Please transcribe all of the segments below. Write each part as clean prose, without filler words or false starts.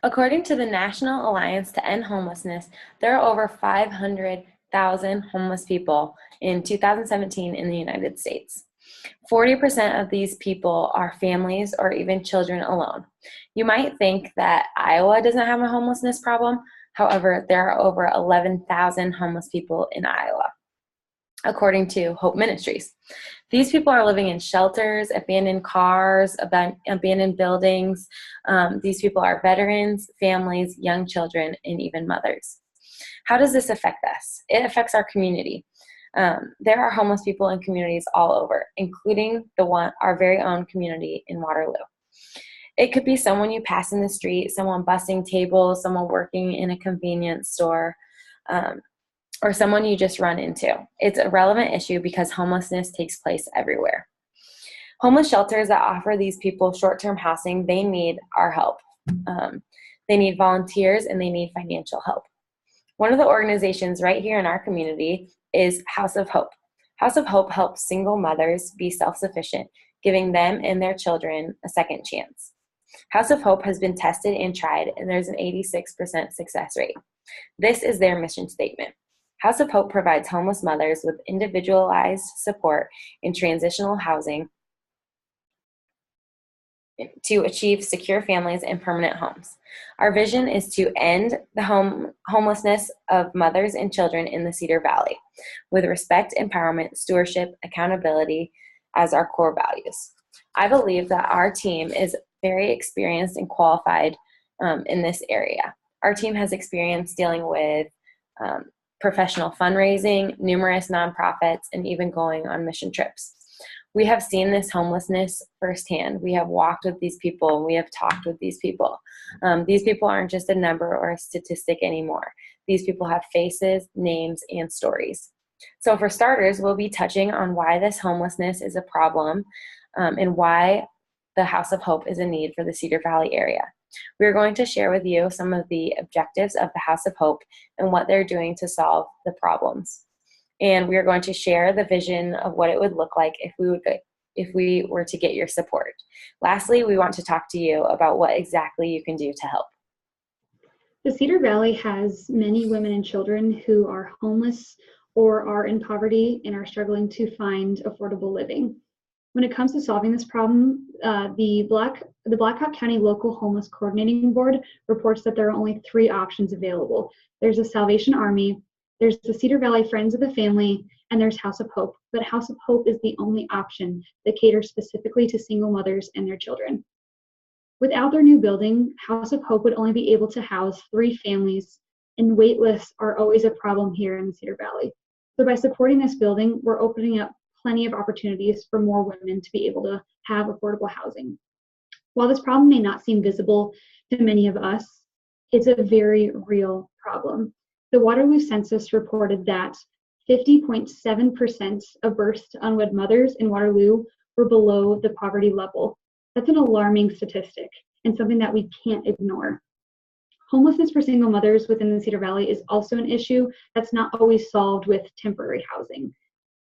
According to the National Alliance to End Homelessness, there are over 500,000 homeless people in 2017 in the United States. 40% of these people are families or even children alone. You might think that Iowa doesn't have a homelessness problem. However, there are over 11,000 homeless people in Iowa, according to Hope Ministries. These people are living in shelters, abandoned cars, abandoned buildings. These people are veterans, families, young children, and even mothers. How does this affect us? It affects our community. There are homeless people in communities all over, including our very own community in Waterloo. It could be someone you pass in the street, someone busting tables, someone working in a convenience store, or someone you just run into. It's a relevant issue because homelessness takes place everywhere. Homeless shelters that offer these people short-term housing, they need our help. They need volunteers and they need financial help. One of the organizations right here in our community is House of Hope. House of Hope helps single mothers be self-sufficient, giving them and their children a second chance. House of Hope has been tested and tried, and there's an 86% success rate. This is their mission statement. House of Hope provides homeless mothers with individualized support in transitional housing to achieve secure families and permanent homes. Our vision is to end the homelessness of mothers and children in the Cedar Valley with respect, empowerment, stewardship, accountability as our core values. I believe that our team is very experienced and qualified in this area. Our team has experience dealing with professional fundraising, numerous nonprofits, and even going on mission trips. We have seen this homelessness firsthand. We have walked with these people and we have talked with these people. These people aren't just a number or a statistic anymore. These people have faces, names, and stories. So for starters, we'll be touching on why this homelessness is a problem and why the House of Hope is a need for the Cedar Valley area. We're going to share with you some of the objectives of the House of Hope and what they're doing to solve the problems. And we are going to share the vision of what it would look like if we were to get your support. Lastly, we want to talk to you about what exactly you can do to help. The Cedar Valley has many women and children who are homeless or are in poverty and are struggling to find affordable living. When it comes to solving this problem, the Black Hawk County Local Homeless Coordinating Board reports that there are only 3 options available. There's a Salvation Army, there's the Cedar Valley Friends of the Family, and there's House of Hope. But House of Hope is the only option that caters specifically to single mothers and their children. Without their new building, House of Hope would only be able to house 3 families, and wait lists are always a problem here in the Cedar Valley. So by supporting this building, we're opening up plenty of opportunities for more women to be able to have affordable housing. While this problem may not seem visible to many of us, it's a very real problem. The Waterloo census reported that 50.7% of births to unwed mothers in Waterloo were below the poverty level. That's an alarming statistic and something that we can't ignore. Homelessness for single mothers within the Cedar Valley is also an issue that's not always solved with temporary housing.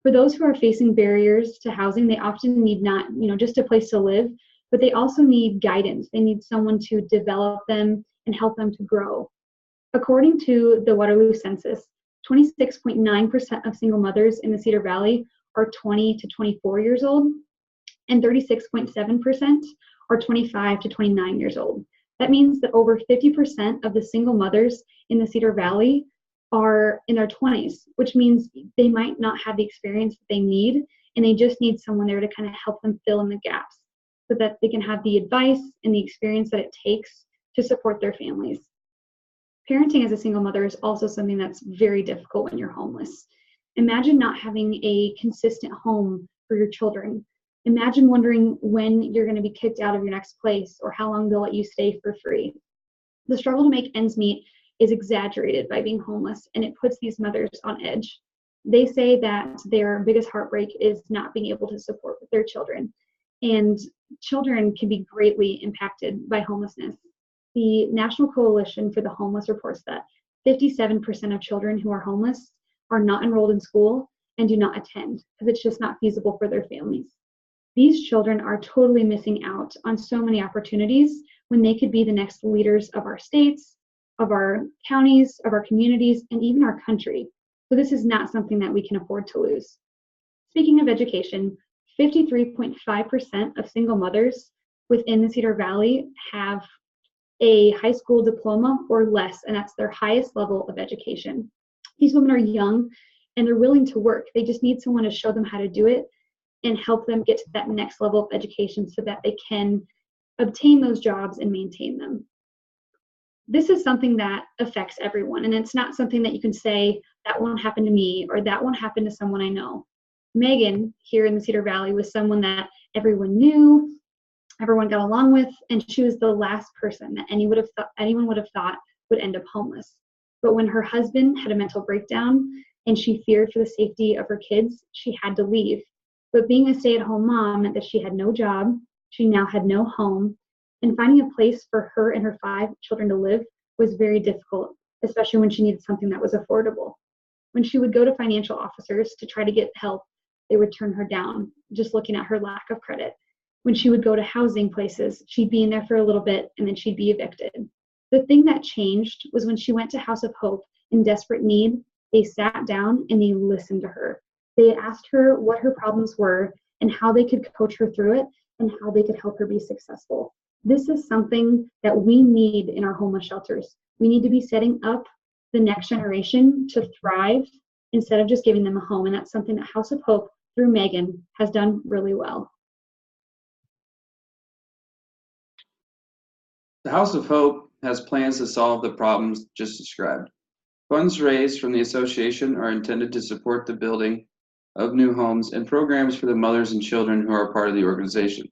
For those who are facing barriers to housing, they often need not, just a place to live, but they also need guidance. They need someone to develop them and help them to grow. According to the Waterloo census, 26.9% of single mothers in the Cedar Valley are 20 to 24 years old, and 36.7% are 25 to 29 years old. That means that over 50% of the single mothers in the Cedar Valley are in their 20s, which means they might not have the experience that they need, and they just need someone there to kind of help them fill in the gaps so that they can have the advice and the experience that it takes to support their families. Parenting as a single mother is also something that's very difficult when you're homeless. Imagine not having a consistent home for your children. Imagine wondering when you're going to be kicked out of your next place or how long they'll let you stay for free. The struggle to make ends meet is exaggerated by being homeless, and it puts these mothers on edge. They say that their biggest heartbreak is not being able to support their children, and children can be greatly impacted by homelessness. The National Coalition for the Homeless reports that 57% of children who are homeless are not enrolled in school and do not attend because it's just not feasible for their families. These children are totally missing out on so many opportunities when they could be the next leaders of our states, of our counties, of our communities, and even our country. So this is not something that we can afford to lose. Speaking of education, 53.5% of single mothers within the Cedar Valley have a high school diploma or less, and that's their highest level of education. These women are young and they're willing to work. They just need someone to show them how to do it and help them get to that next level of education so that they can obtain those jobs and maintain them. This is something that affects everyone, and it's not something that you can say, that won't happen to me, or that won't happen to someone I know. Megan here in the Cedar Valley was someone that everyone knew, everyone got along with, and she was the last person that anyone would have thought would end up homeless. But when her husband had a mental breakdown and she feared for the safety of her kids, she had to leave. But being a stay-at-home mom meant that she had no job, she now had no home, and finding a place for her and her 5 children to live was very difficult, especially when she needed something that was affordable. When she would go to financial officers to try to get help, they would turn her down, just looking at her lack of credit. When she would go to housing places, she'd be in there for a little bit and then she'd be evicted. The thing that changed was when she went to House of Hope in desperate need, they sat down and they listened to her. They asked her what her problems were and how they could coach her through it and how they could help her be successful. This is something that we need in our homeless shelters. We need to be setting up the next generation to thrive instead of just giving them a home. And that's something that House of Hope through Megan has done really well. The House of Hope has plans to solve the problems just described. Funds raised from the association are intended to support the building of new homes and programs for the mothers and children who are part of the organization.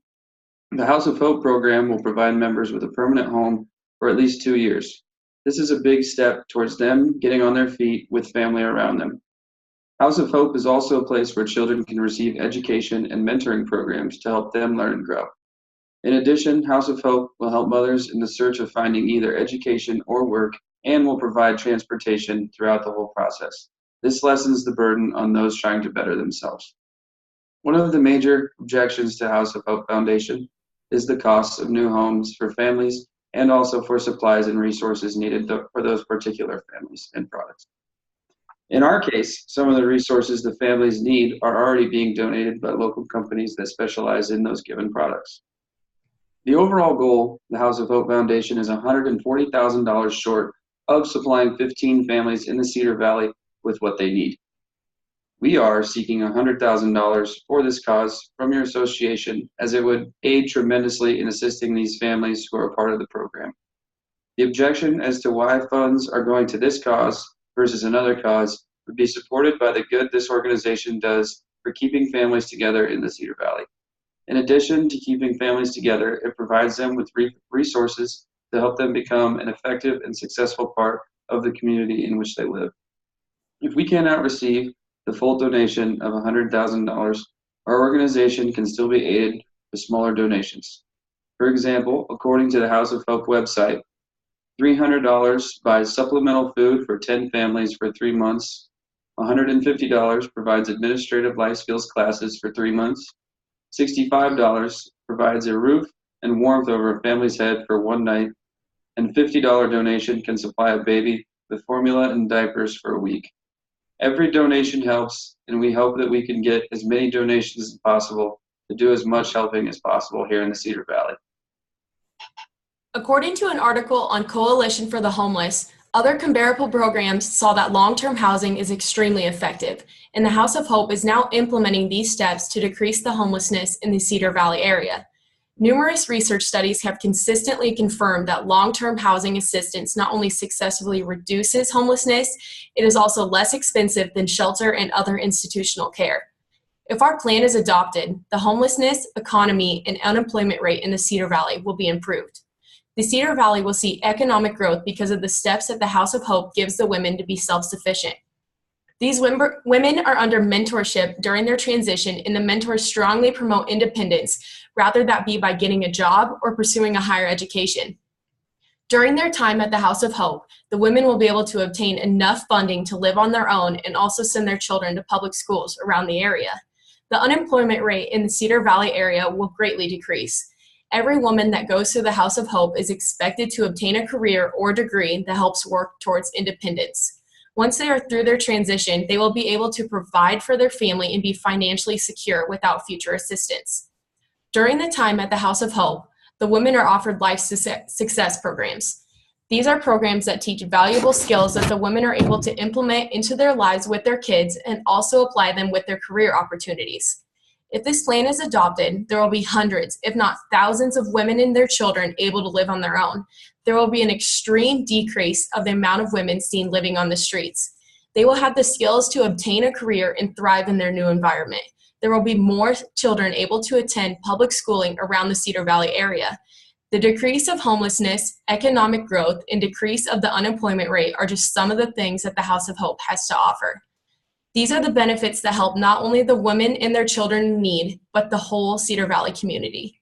The House of Hope program will provide members with a permanent home for at least 2 years. This is a big step towards them getting on their feet with family around them. House of Hope is also a place where children can receive education and mentoring programs to help them learn and grow. In addition, House of Hope will help mothers in the search of finding either education or work and will provide transportation throughout the whole process. This lessens the burden on those trying to better themselves. One of the major objections to House of Hope Foundation is the costs of new homes for families and also for supplies and resources needed for those particular families and products. In our case, some of the resources the families need are already being donated by local companies that specialize in those given products. The overall goal, the House of Hope Foundation, is $140,000 short of supplying 15 families in the Cedar Valley with what they need. We are seeking $100,000 for this cause from your association, as it would aid tremendously in assisting these families who are part of the program. The objection as to why funds are going to this cause versus another cause would be supported by the good this organization does for keeping families together in the Cedar Valley. In addition to keeping families together, it provides them with resources to help them become an effective and successful part of the community in which they live. If we cannot receive the full donation of $100,000, our organization can still be aided with smaller donations. For example, according to the House of Hope website, $300 buys supplemental food for 10 families for 3 months, $150 provides administrative life skills classes for 3 months, $65 provides a roof and warmth over a family's head for 1 night, and $50 donation can supply a baby with formula and diapers for a week. Every donation helps, and we hope that we can get as many donations as possible to do as much helping as possible here in the Cedar Valley. According to an article on Coalition for the Homeless, other comparable programs saw that long-term housing is extremely effective, and the House of Hope is now implementing these steps to decrease the homelessness in the Cedar Valley area. Numerous research studies have consistently confirmed that long-term housing assistance not only successfully reduces homelessness, it is also less expensive than shelter and other institutional care. If our plan is adopted, the homelessness, economy, and unemployment rate in the Cedar Valley will be improved. The Cedar Valley will see economic growth because of the steps that the House of Hope gives the women to be self-sufficient. These women are under mentorship during their transition, and the mentors strongly promote independence, rather that be by getting a job or pursuing a higher education. During their time at the House of Hope, the women will be able to obtain enough funding to live on their own and also send their children to public schools around the area. The unemployment rate in the Cedar Valley area will greatly decrease. Every woman that goes to the House of Hope is expected to obtain a career or degree that helps work towards independence. Once they are through their transition, they will be able to provide for their family and be financially secure without future assistance. During the time at the House of Hope, the women are offered life success programs. These are programs that teach valuable skills that the women are able to implement into their lives with their kids and also apply them with their career opportunities. If this plan is adopted, there will be hundreds, if not thousands, of women and their children able to live on their own. There will be an extreme decrease of the amount of women seen living on the streets. They will have the skills to obtain a career and thrive in their new environment. There will be more children able to attend public schooling around the Cedar Valley area. The decrease of homelessness, economic growth, and decrease of the unemployment rate are just some of the things that the House of Hope has to offer. These are the benefits that help not only the women and their children in need, but the whole Cedar Valley community.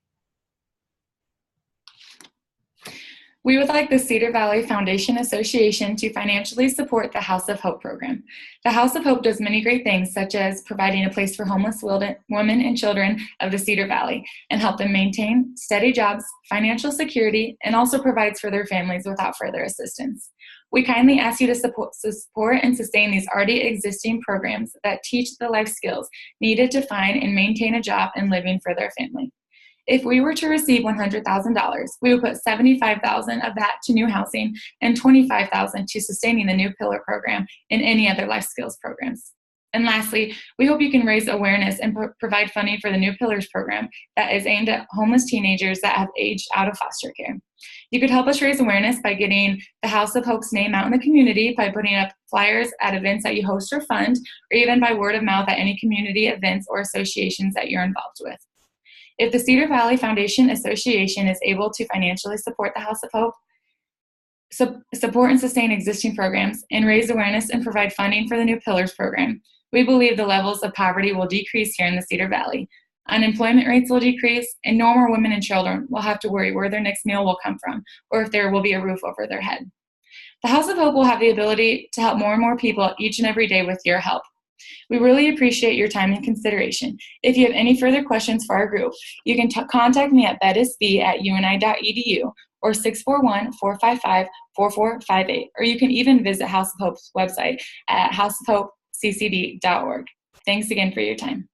We would like the Cedar Valley Foundation Association to financially support the House of Hope program. The House of Hope does many great things, such as providing a place for homeless women and children of the Cedar Valley and help them maintain steady jobs, financial security, and also provides for their families without further assistance. We kindly ask you to support and sustain these already existing programs that teach the life skills needed to find and maintain a job and living for their family. If we were to receive $100,000, we would put $75,000 of that to new housing and $25,000 to sustaining the New Pillar program and any other life skills programs. And lastly, we hope you can raise awareness and provide funding for the New Pillars program that is aimed at homeless teenagers that have aged out of foster care. You could help us raise awareness by getting the House of Hope's name out in the community, by putting up flyers at events that you host or fund, or even by word of mouth at any community events or associations that you're involved with. If the Cedar Valley Foundation Association is able to financially support the House of Hope, support and sustain existing programs, and raise awareness and provide funding for the New Pillars program, we believe the levels of poverty will decrease here in the Cedar Valley. Unemployment rates will decrease, and no more women and children will have to worry where their next meal will come from or if there will be a roof over their head. The House of Hope will have the ability to help more and more people each and every day with your help. We really appreciate your time and consideration. If you have any further questions for our group, you can contact me at bettisb@uni.edu or 641-455-4458, or you can even visit House of Hope's website at houseofhopeccd.org. Thanks again for your time.